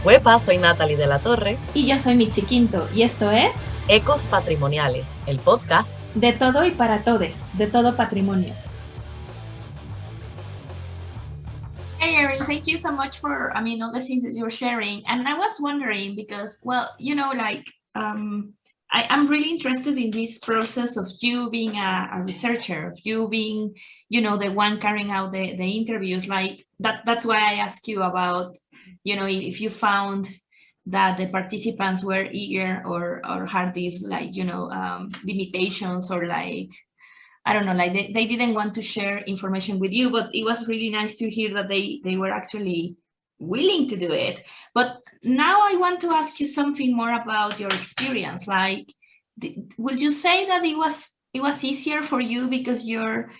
Huepa, soy Natalie de la Torre. Y yo soy Mitzi Quinto, y esto es Ecos Patrimoniales, el podcast de todo y para todes, de todo patrimonio. Hey Erin, thank you so much for, all the things that you're sharing. And I was wondering because, I'm really interested in this process of you being a researcher, of you being, the one carrying out the interviews. Like that's why I asked you about, if you found that the participants were eager or had these limitations, or I don't know, they didn't want to share information with you, but it was really nice to hear that they were actually willing to do it. But now I want to ask you something more about your experience. Like, would you say that it was easier for you because you're,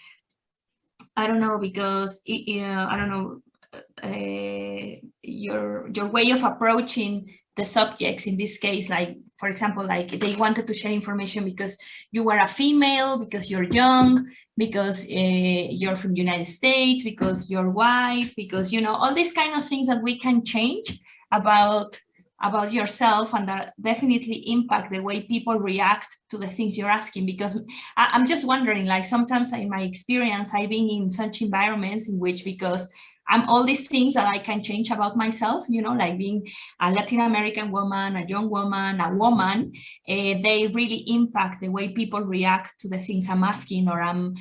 your way of approaching the subjects in this case, like for example, like they wanted to share information because you were a female, because you're young, because you're from the United States, because you're white, because all these kind of things that we can change about yourself, and that definitely impact the way people react to the things you're asking. Because I'm just wondering, like sometimes in my experience, I've been in such environments in which, because I'm all these things that I can change about myself, like being a Latin American woman, a young woman, a woman, they really impact the way people react to the things I'm asking or I'm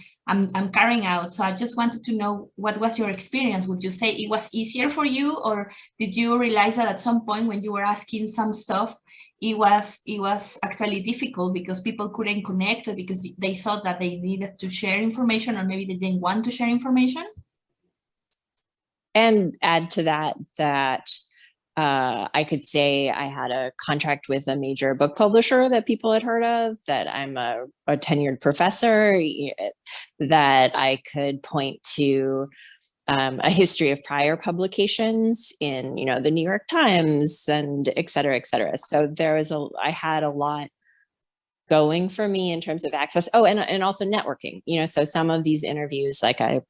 carrying out. So I just wanted to know, what was your experience? Would you say it was easier for you, or did you realize that at some point when you were asking some stuff, it was actually difficult because people couldn't connect, or because they thought that they needed to share information, or maybe they didn't want to share information? And add to that I could say I had a contract with a major book publisher that people had heard of, that I'm a tenured professor, that I could point to a history of prior publications in, the New York Times, and et cetera, et cetera. So I had a lot going for me in terms of access. Oh, and also networking, so some of these interviews, like I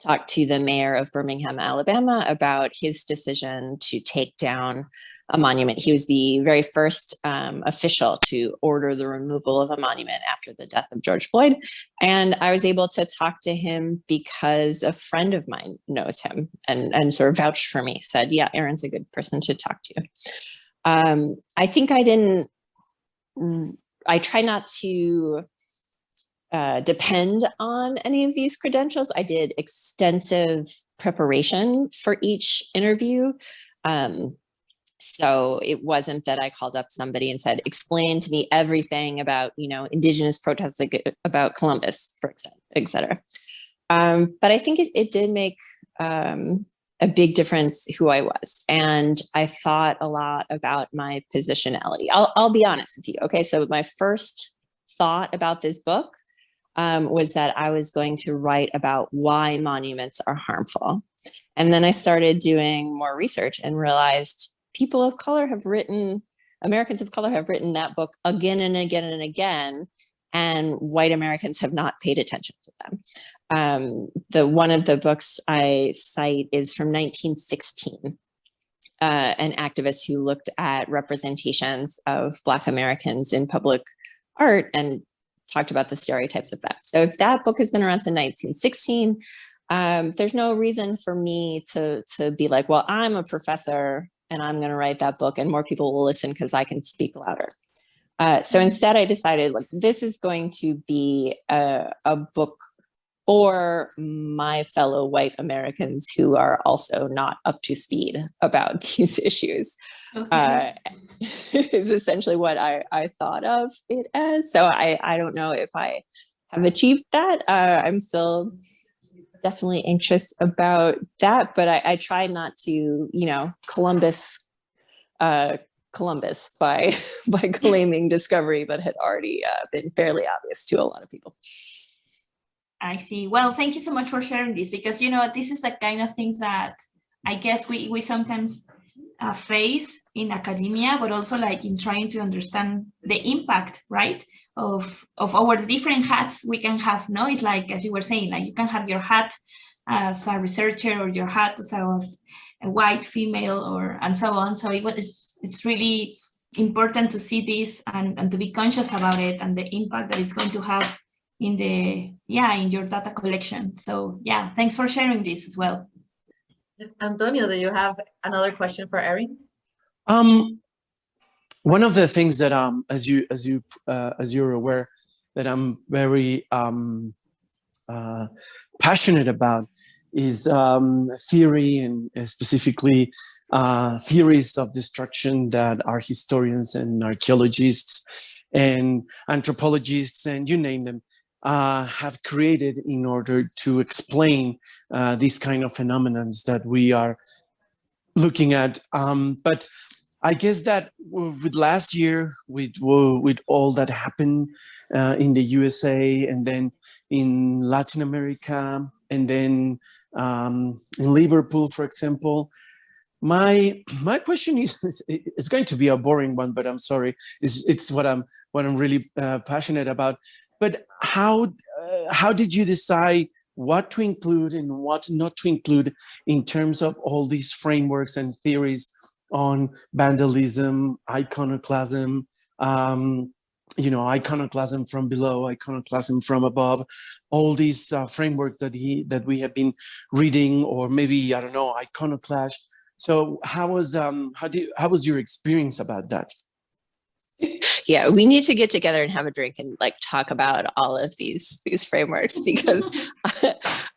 talked to the mayor of Birmingham, Alabama, about his decision to take down a monument. He was the very first official to order the removal of a monument after the death of George Floyd. And I was able to talk to him because a friend of mine knows him and sort of vouched for me, said, yeah, Erin's a good person to talk to. I think I try not to depend on any of these credentials. I did extensive preparation for each interview. So it wasn't that I called up somebody and said, explain to me everything about, indigenous protests, like about Columbus, for example, et cetera. But I think it did make a big difference who I was. And I thought a lot about my positionality. I'll be honest with you. Okay, so my first thought about this book was that I was going to write about why monuments are harmful. And then I started doing more research and realized Americans of color have written that book again and again and again, and white Americans have not paid attention to them. One of the books I cite is from 1916, an activist who looked at representations of Black Americans in public art and talked about the stereotypes of that. So if that book has been around since 1916, there's no reason for me to be like, well, I'm a professor and I'm going to write that book and more people will listen because I can speak louder. So instead I decided, like, this is going to be a book for my fellow white Americans who are also not up to speed about these issues. Okay. Is essentially what I thought of it as. So I don't know if I have achieved that. I'm still definitely anxious about that, but I try not to, Columbus by claiming discovery that had already been fairly obvious to a lot of people. I see. Well, thank you so much for sharing this, because this is the kind of things that I guess we sometimes face in academia, but also like in trying to understand the impact, right, of our different hats we can have. No, it's like, as you were saying, like you can have your hat as a researcher or your hat as a a white female, or and so on. So it's really important to see this and to be conscious about it and the impact that it's going to have in your data collection. So yeah, thanks for sharing this as well. Antonio, do you have another question for Erin? One of the things that as you're aware, that I'm very passionate about is theory, and specifically theories of destruction that our historians and archaeologists and anthropologists and you name them have created in order to explain these kind of phenomena that we are looking at. But I guess that with last year, with all that happened in the USA and then in Latin America and then in Liverpool, for example, my question is, it's going to be a boring one, but I'm sorry, it's what I'm really passionate about. But how did you decide what to include and what not to include in terms of all these frameworks and theories on vandalism, iconoclasm, iconoclasm from below, iconoclasm from above, all these frameworks that we have been reading, or maybe, I don't know, iconoclash. So how was your experience about that? Yeah, we need to get together and have a drink and like talk about all of these frameworks, because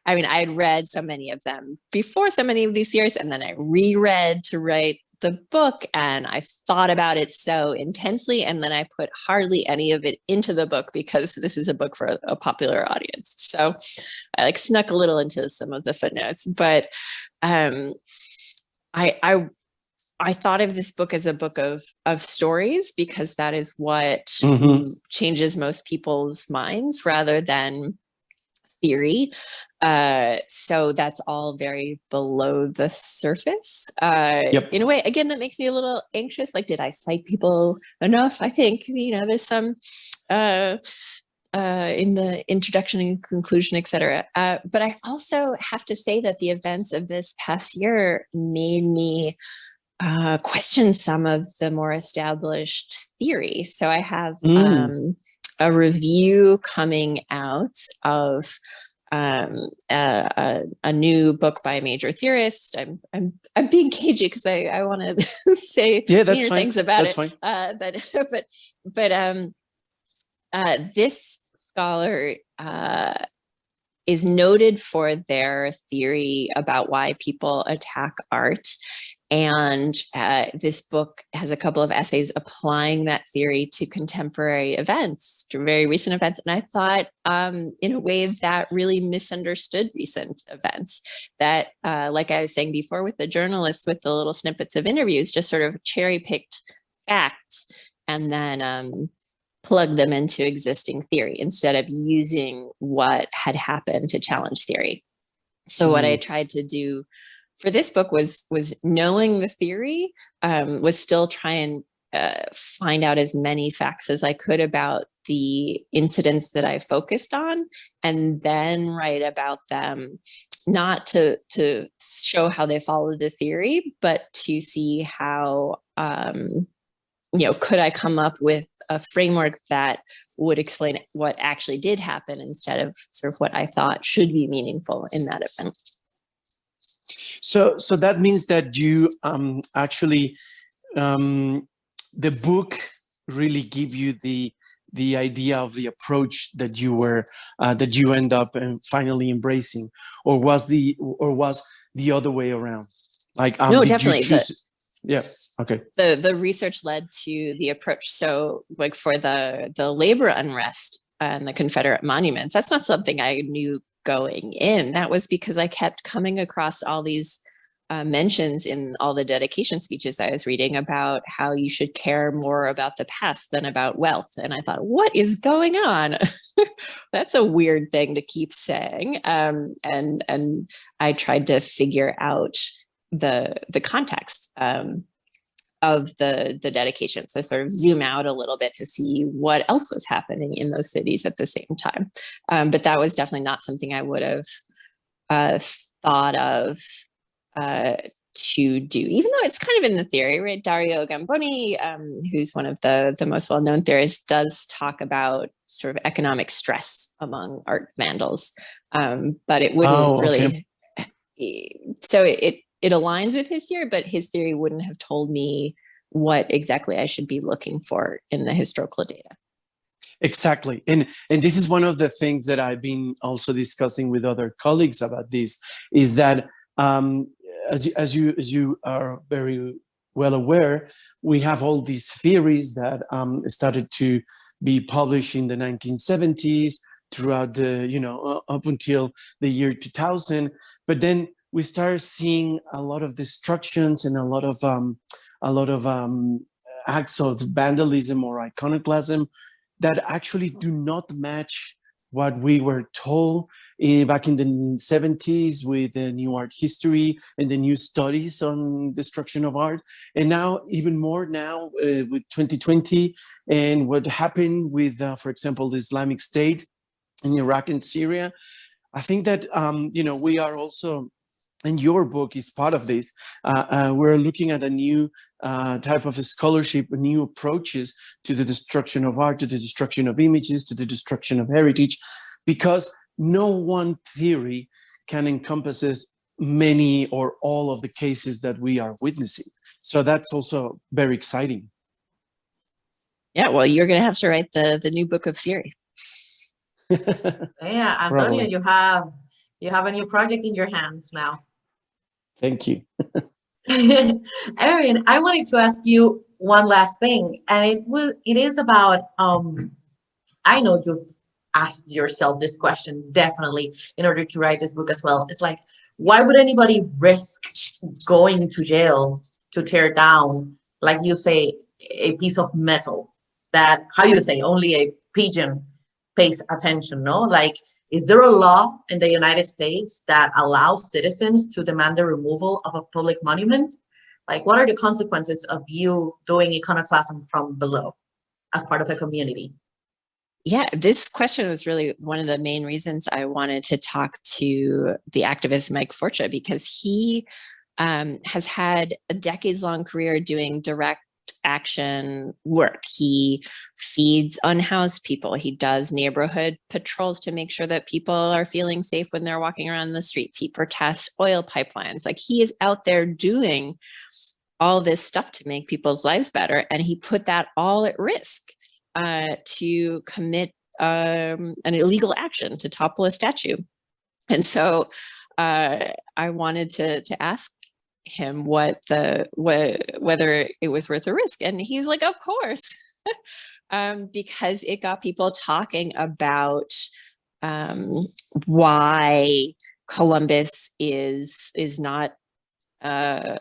I mean, I had read so many of them before so many of these theories, and then I reread to write the book, and I thought about it so intensely, and then I put hardly any of it into the book because this is a book for a popular audience. So I like snuck a little into some of the footnotes, but I thought of this book as a book of stories, because that is what changes most people's minds rather than theory. So that's all very below the surface. In a way, again, that makes me a little anxious. Like, did I cite people enough? I think, there's some in the introduction and conclusion, etc. But I also have to say that the events of this past year made me question some of the more established theories. So I have a review coming out of a new book by a major theorist. I'm being cagey because I want to say meaner things about it. But this scholar is noted for their theory about why people attack art. And this book has a couple of essays applying that theory to contemporary events, to very recent events. And I thought, in a way, that really misunderstood recent events. That, like I was saying before with the journalists, with the little snippets of interviews, just sort of cherry-picked facts and then plug them into existing theory instead of using what had happened to challenge theory. So what I tried to do for this book was knowing the theory, was still try and find out as many facts as I could about the incidents that I focused on, and then write about them, not to show how they follow the theory, but to see how, could I come up with a framework that would explain what actually did happen instead of sort of what I thought should be meaningful in that event. So that means that you actually, the book really give you the idea of the approach that you end up finally embracing, or was the other way around? Like, no, definitely. Okay. The research led to the approach. So, like for the labor unrest and the Confederate monuments, that's not something I knew going in. That was because I kept coming across all these mentions in all the dedication speeches I was reading about how you should care more about the past than about wealth. And I thought, what is going on? That's a weird thing to keep saying. And I tried to figure out the context of the dedication. So sort of zoom out a little bit to see what else was happening in those cities at the same time. But that was definitely not something I would have thought of to do, even though it's kind of in the theory, right? Dario Gamboni, who's one of the most well-known theorists, does talk about sort of economic stress among art vandals, but it wouldn't really. So it aligns with his theory, but his theory wouldn't have told me what exactly I should be looking for in the historical data. Exactly. And this is one of the things that I've been also discussing with other colleagues about this, is that as you are very well aware, we have all these theories that started to be published in the 1970s throughout the, up until the year 2000. But then we started seeing a lot of destructions and a lot of acts of vandalism or iconoclasm that actually do not match what we were told back in the 70s with the new art history and the new studies on destruction of art. And now, even more now with 2020 and what happened with, for example, the Islamic State in Iraq and Syria, I think that, we are also, and your book is part of this, we're looking at a new type of a scholarship, new approaches to the destruction of art, to the destruction of images, to the destruction of heritage, because no one theory can encompass many or all of the cases that we are witnessing. So that's also very exciting. Yeah, well, you're going to have to write the new book of theory. Yeah, Antonio, you have a new project in your hands now. Thank you. Erin, I wanted to ask you one last thing, and it is about I know you've asked yourself this question definitely in order to write this book as well. It's like, why would anybody risk going to jail to tear down, like you say, a piece of metal that, how you say, only a pigeon pays attention, no? Like, is there a law in the United States that allows citizens to demand the removal of a public monument? Like, what are the consequences of you doing iconoclasm from below as part of a community? Yeah, this question was really one of the main reasons I wanted to talk to the activist Mike Forcha, because he has had a decades-long career doing direct action work. He feeds unhoused people. He does neighborhood patrols to make sure that people are feeling safe when they're walking around the streets. He protests oil pipelines. Like, he is out there doing all this stuff to make people's lives better. And he put that all at risk to commit an illegal action, to topple a statue. And so I wanted to ask him whether it was worth the risk. And he's like, of course, because it got people talking about why Columbus is not an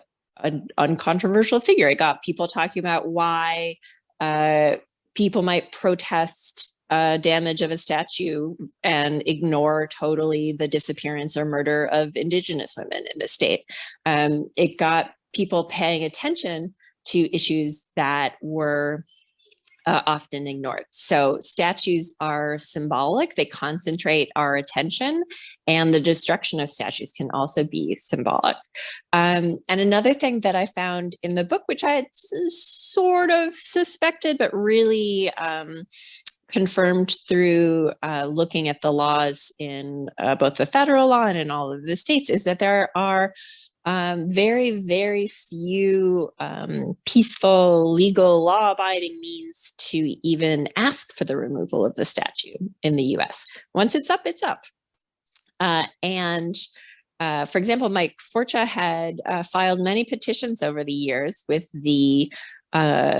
uncontroversial figure. It got people talking about why people might protest damage of a statue and ignore totally the disappearance or murder of Indigenous women in the state. It got people paying attention to issues that were often ignored. So statues are symbolic, they concentrate our attention, and the destruction of statues can also be symbolic. And another thing that I found in the book, which I had sort of suspected, but really confirmed through looking at the laws in both the federal law and in all of the states, is that there are very, very few peaceful, legal, law-abiding means to even ask for the removal of the statue in the US. Once it's up, it's up. For example, Mike Forcha had filed many petitions over the years with the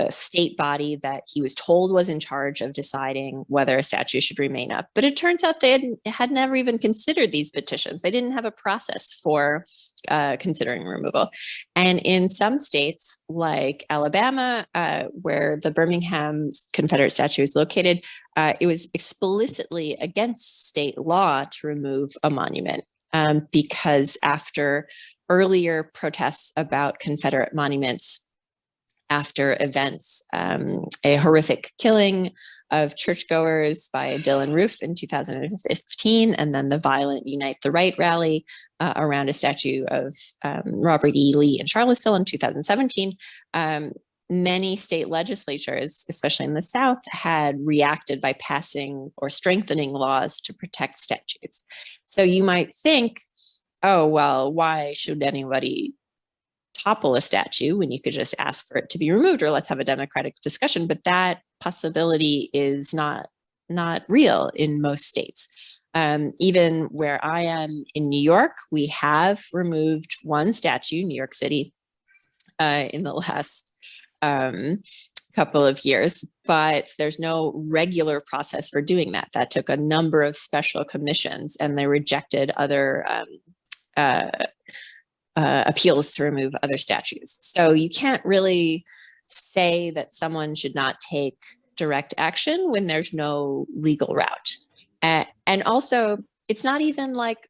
state body that he was told was in charge of deciding whether a statue should remain up. But it turns out they had never even considered these petitions. They didn't have a process for considering removal. And in some states, like Alabama, where the Birmingham Confederate statue is located, it was explicitly against state law to remove a monument because after earlier protests about Confederate monuments after events, a horrific killing of churchgoers by Dylan Roof in 2015, and then the violent Unite the Right rally around a statue of Robert E. Lee in Charlottesville in 2017. Many state legislatures, especially in the South, had reacted by passing or strengthening laws to protect statues. So you might think, oh, well, why should anybody topple a statue when you could just ask for it to be removed, or let's have a democratic discussion? But that possibility is not real in most states. Even where I am in New York, we have removed one statue, New York City, in the last couple of years, but there's no regular process for doing that. That took a number of special commissions, and they rejected other appeals to remove other statues. So you can't really say that someone should not take direct action when there's no legal route. And also, it's not even like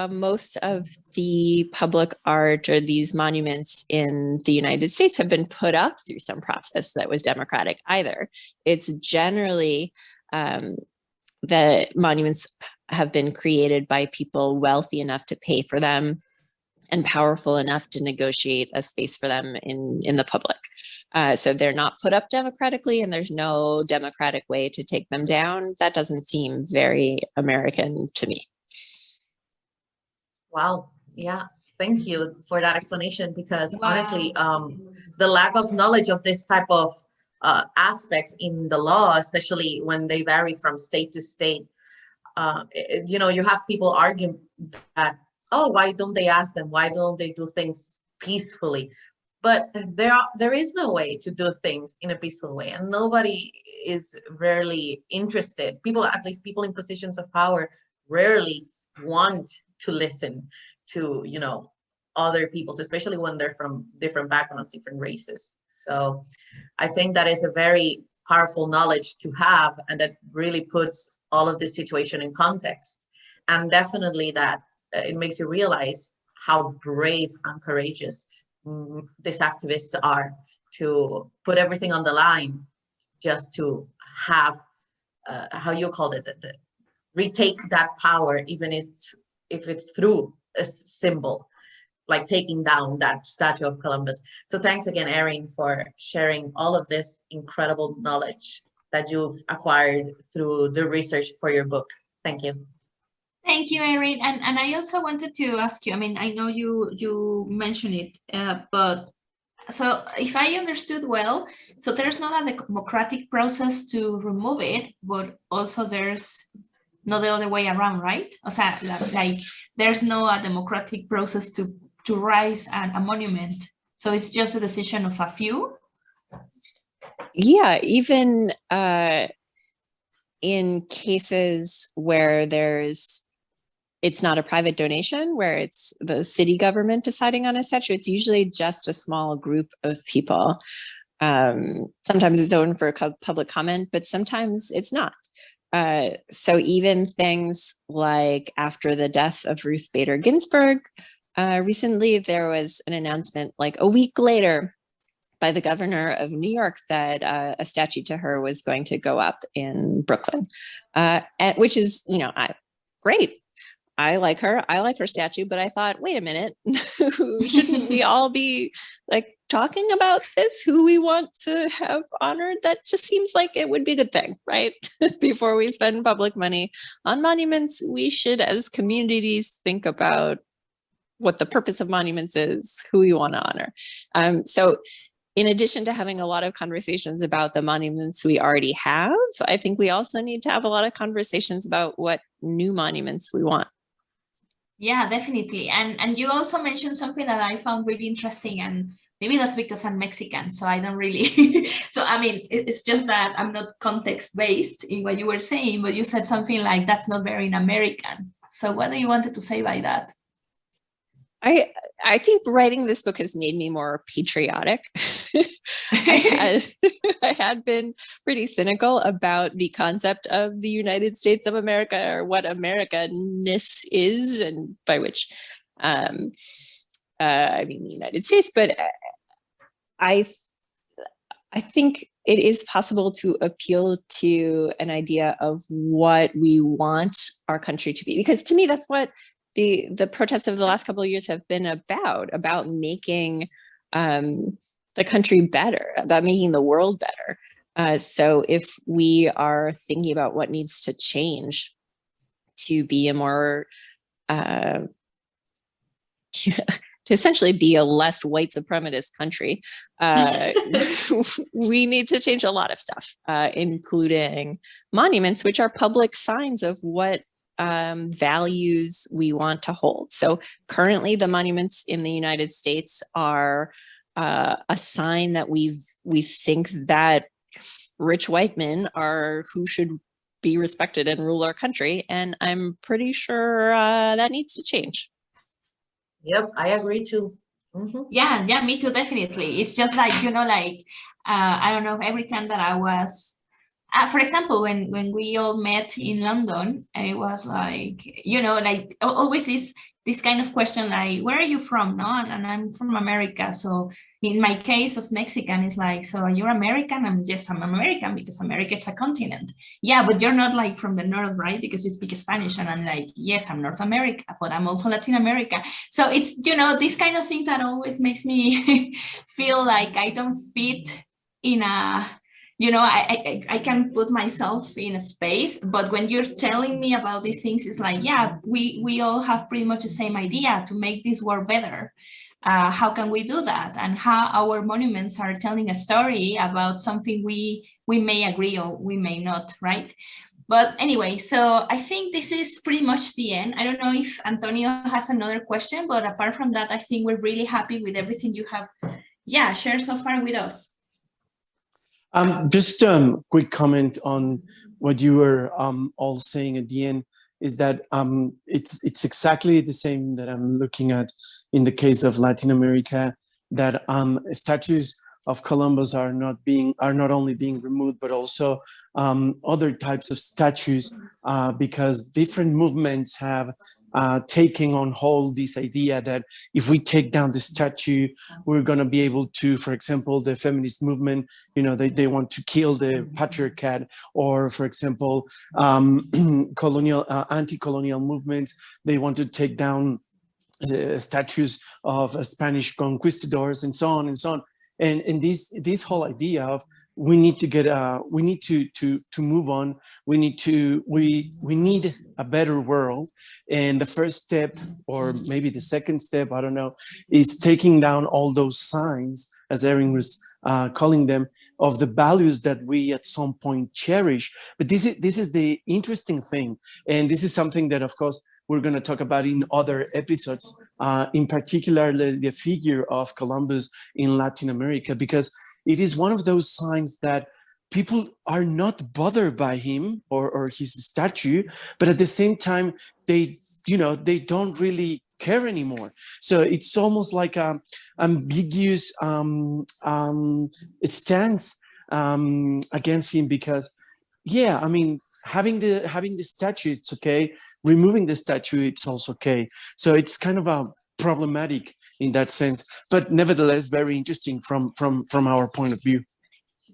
most of the public art or these monuments in the United States have been put up through some process that was democratic either. It's generally the monuments have been created by people wealthy enough to pay for them and powerful enough to negotiate a space for them in the public. So they're not put up democratically, and there's no democratic way to take them down. That doesn't seem very American to me. Wow. Yeah. Thank you for that explanation, because honestly, the lack of knowledge of this type of aspects in the law, especially when they vary from state to state, you have people argue that, oh, why don't they ask them? Why don't they do things peacefully? But there is no way to do things in a peaceful way, and nobody is rarely interested. People, at least people in positions of power, rarely want to listen to, other people's, especially when they're from different backgrounds, different races. So I think that is a very powerful knowledge to have, and that really puts all of this situation in context. And definitely that it makes you realize how brave and courageous these activists are to put everything on the line just to have, how you called it, retake that power, even if it's through a symbol, like taking down that statue of Columbus. So thanks again, Erin, for sharing all of this incredible knowledge that you've acquired through the research for your book. Thank you. Thank you, Erin. And I also wanted to ask you, I know you mentioned it, but so if I understood well, so there's not a democratic process to remove it, but also there's not the other way around, right? O sea, like there's no a democratic process to raise a monument. So it's just a decision of a few? Yeah, even in cases where it's not a private donation, where it's the city government deciding on a statue, it's usually just a small group of people. Sometimes it's open for public comment, but sometimes it's not. So even things like after the death of Ruth Bader Ginsburg, recently there was an announcement like a week later by the governor of New York that a statue to her was going to go up in Brooklyn, which is, great. I like her statue, but I thought, wait a minute, shouldn't we all be like talking about this, who we want to have honored? That just seems like it would be a good thing, right? Before we spend public money on monuments, we should, as communities, think about what the purpose of monuments is, who we want to honor. So in addition to having a lot of conversations about the monuments we already have, I think we also need to have a lot of conversations about what new monuments we want. Yeah, definitely. And you also mentioned something that I found really interesting, and maybe that's because I'm Mexican, so I don't really, so it's just that I'm not context-based in what you were saying, but you said something like, that's not very American. So what do you wanted to say by that? I think writing this book has made me more patriotic. I had been pretty cynical about the concept of the United States of America, or what Americanness is, and by which I mean the United States. But I I think it is possible to appeal to an idea of what we want our country to be, because to me, that's what the protests of the last couple of years have been about making the country better, about making the world better. So if we are thinking about what needs to change to be a more to essentially be a less white supremacist country, we need to change a lot of stuff, including monuments, which are public signs of what values we want to hold. So currently the monuments in the United States are a sign that we think that rich white men are who should be respected and rule our country. And I'm pretty sure that needs to change. Yep, I agree too. Mm-hmm. Yeah, me too, definitely. It's just like, I don't know, every time that I was, for example, when we all met in London, it was like, like always this kind of question, like, where are you from? No, and I'm from America. So in my case as Mexican, it's like, so you're American? Yes, I'm American because America is a continent. Yeah, but you're not like from the north, right? Because you speak Spanish. And I'm like, yes, I'm North America, but I'm also Latin America. So it's, these kind of things that always makes me feel like I don't fit in a, I can put myself in a space, but when you're telling me about these things, it's like, yeah, we all have pretty much the same idea to make this world better. How can we do that? And how our monuments are telling a story about something we may agree or we may not, right? But anyway, so I think this is pretty much the end. I don't know if Antonio has another question, but apart from that, I think we're really happy with everything you have, shared so far with us. Just quick comment on what you were all saying at the end is that it's exactly the same that I'm looking at in the case of Latin America, that statues of Columbus are not only being removed, but also other types of statues because different movements have taking on hold this idea that if we take down the statue, we're going to be able to, for example, the feminist movement, they want to kill the patriarchat, or for example, anti-colonial movements, they want to take down statues of Spanish conquistadors and so on and so on. And this whole idea of we need to move on. We need a better world. And the first step, or maybe the second step, I don't know, is taking down all those signs, as Erin was calling them, of the values that we at some point cherish. But this is the interesting thing. And this is something that, of course, we're going to talk about in other episodes, in particular the figure of Columbus in Latin America, because it is one of those signs that people are not bothered by him or his statue, but at the same time, they don't really care anymore. So it's almost like an ambiguous stance against him, because, yeah, I mean, having the statue, it's okay. Removing the statue, it's also okay. So it's kind of problematic in that sense, but nevertheless very interesting from our point of view.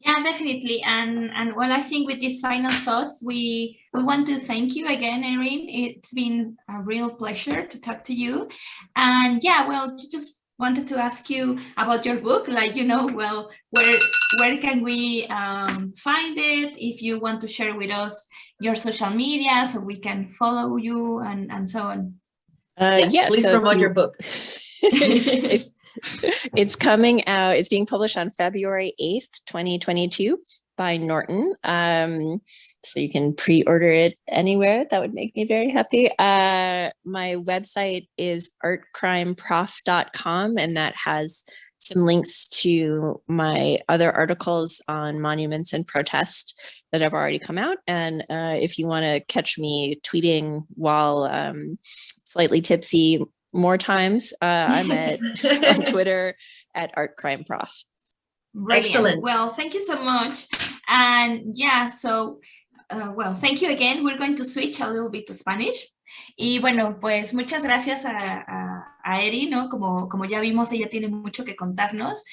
Yeah, definitely. And well, I think with these final thoughts, we want to thank you again, Erin. It's been a real pleasure to talk to you. And yeah, well, just wanted to ask you about your book, like, well, where can we find it? If you want to share with us your social media so we can follow you and so on. Yes, please promote your book. It's coming out, it's being published on February 8th, 2022 by Norton. So you can pre-order it anywhere. That would make me very happy. My website is artcrimeprof.com, and that has some links to my other articles on monuments and protest that have already come out. And if you want to catch me tweeting while slightly tipsy more times, I'm on Twitter at artcrimeprof. Brilliant. Excellent. Well, thank you so much. And yeah, so, well, thank you again. We're going to switch a little bit to Spanish. Y bueno, pues muchas gracias a a Erin, ¿no? Como ya vimos, ella tiene mucho que contarnos.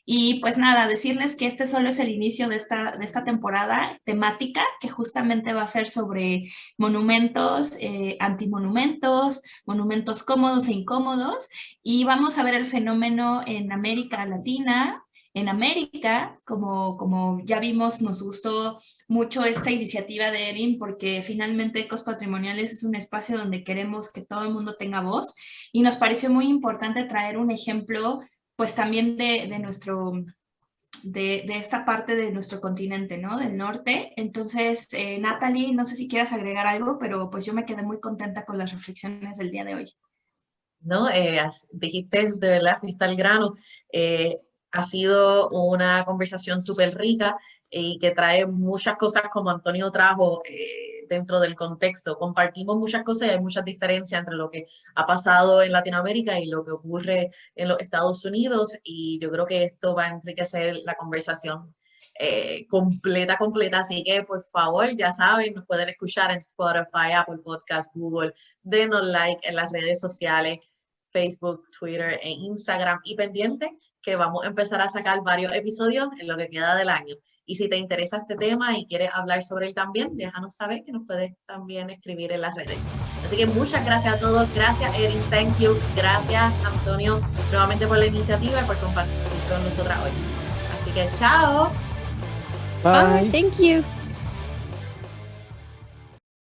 Y pues nada, decirles que este solo es el inicio de esta temporada temática, que justamente va a ser sobre monumentos, antimonumentos, monumentos cómodos e incómodos, y vamos a ver el fenómeno en América Latina, en América, como ya vimos, nos gustó mucho esta iniciativa de Erin, porque finalmente Ecos Patrimoniales es un espacio donde queremos que todo el mundo tenga voz, y nos pareció muy importante traer un ejemplo, pues también de esta parte de nuestro continente, ¿no? Del norte. Entonces, Natalie, no sé si quieras agregar algo, pero pues yo me quedé muy contenta con las reflexiones del día de hoy. ¿No? Dijiste de verdad, fuiste al grano. Ha sido una conversación súper rica y que trae muchas cosas como Antonio trajo dentro del contexto. Compartimos muchas cosas y hay muchas diferencias entre lo que ha pasado en Latinoamérica y lo que ocurre en los Estados Unidos, y yo creo que esto va a enriquecer la conversación completa. Así que por favor, ya saben, nos pueden escuchar en Spotify, Apple Podcast, Google. Denos like en las redes sociales, Facebook, Twitter e Instagram, y pendiente que vamos a empezar a sacar varios episodios en lo que queda del año. Y si te interesa este tema y quieres hablar sobre él también, déjanos saber, que nos puedes también escribir en las redes. Así que muchas gracias a todos. Gracias, Erin. Thank you. Gracias, Antonio, nuevamente por la iniciativa y por compartir con nosotras hoy. Así que chao. Bye. Thank you.